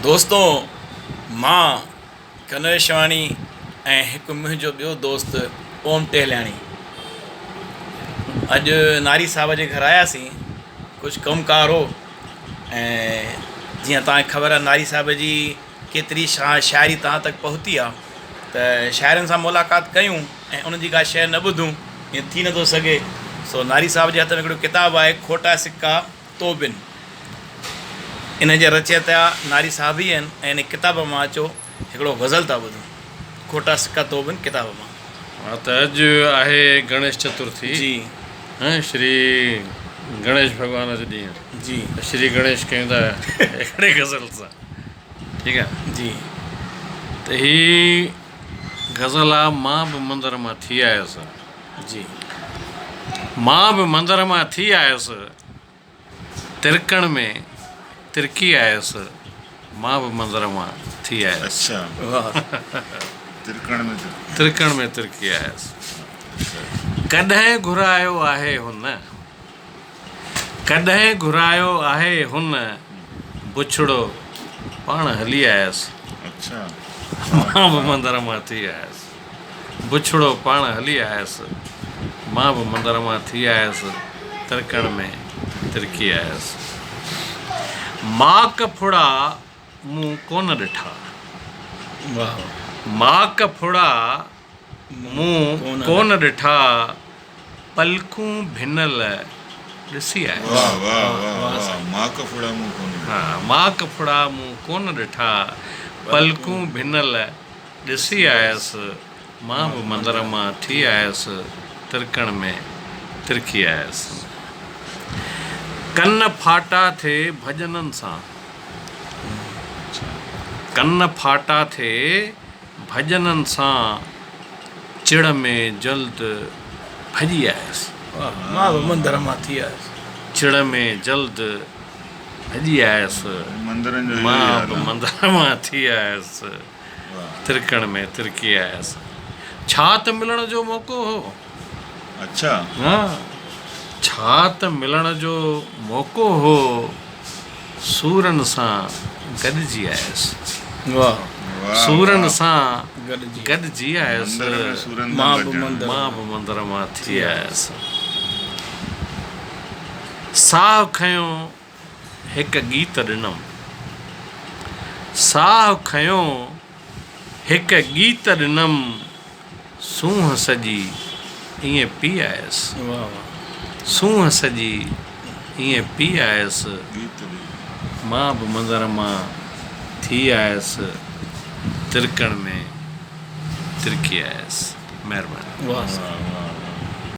दोस्तों, मां कनव शिवाणी ऐं हिकु मुंहिंजो ॿियो दोस्त ओम टहलियाणी अॼु नारी साहब जे घर आयासीं। कुझु कमुकार हो ऐं जीअं तव्हांखे ख़बर आहे नारी साहब जी केतिरी शाइरी तव्हां तक पहुती आहे, त शाइरनि सां मुलाक़ात कयूं ऐं उन्हनि जी का शइ न ॿुधूं ईअं थी नथो सघे। सो नारी साहब जे हथ में हिकिड़ो किताबु आहे, खोटा सिक्का तोबिन। इन जे रचयिता नारी साहब ई आहिनि ऐं इन किताब मां अचो हिकिड़ो गज़ल था ॿुधूं, खोटा सिक्का तोबिन किताब मां। हा, त अॼु आहे गणेश चतुर्थी जी श्री गणेश भॻवान जो ॾींहुं जी श्री गणेश कयूं था हिकिड़े गज़ल सां, ठीकु आहे जी। त ही गज़ल आहे, मां बि मंदर मां थी आयुसि, जी मां बि मंदर मां थी आयुसि, तिरकण में तिरकी आयुसि, मां बि मंदर मां थी आयुसि। अच्छा, वाह। तिरकण में तिरकी आयुसि। कॾहिं घुरायो आहे हुन, कॾहिं घुरायो आहे हुन, बुछड़ो पाण हली आयुसि। अच्छा, मां बि मंदर मां थी आयुसि, बुछड़ो पाण हली आयुसि, मां बि मंदर मां थी आयुसि, तिरकण में तिरकी आयुसि। माक फुड़ा मूं कोन ॾिठा, वाह। माक फुड़ा मूं कोन ॾिठा, पलकूं भिनल ॾिसी आयुसि। वाह वाह वाह वाह, माक फुड़ा मूं कोन। हा, माक फुड़ा मूं कोन ॾिठा, पलकूं भिनल ॾिसी आयुसि, मां बि मंदर मां थी आयुसि, तिरकण में तिरकी आयुसि। कन फाटा थे भॼननि सां, कन फाटा थे भॼननि सां, चिड़ में जल्द भॼी आयुसि। मां बि मंदर मां थी आयुसि, चिड़ में जल्द भॼी आयुसि, मंदरनि जो मां इहो ई बि हाल आहे। मंदर मां थी आयुसि, तिरकण में तिरकी आयुसि। छा त मिलण जो मौक़ो हो, अच्छा, हा, छा त मिलण जो मौक़ो हो, सूरनि सां गॾिजी आयुसि। वाह। वाह, सूरनि वाह। सां गॾिजी गॾिजी आयुसि, मंदर में सूरनि मां सां बि गॾिजणु। मंदर मां बि मंदर मां थी आयुसि। साहु खयों हिकु गीत ॾिनमि, साहु खयों हिकु गीत ॾिनमि, सूंहं सॼी ईअं पी आयुसि, वाह वाह। सूंहं सॼी ईअं पी आयुसि, गीत बि। मां बि मंदर मां थी आयुसि, तिरकण में तिरकी आयुसि। महिरबानी। वाह। वाह वाह वाह।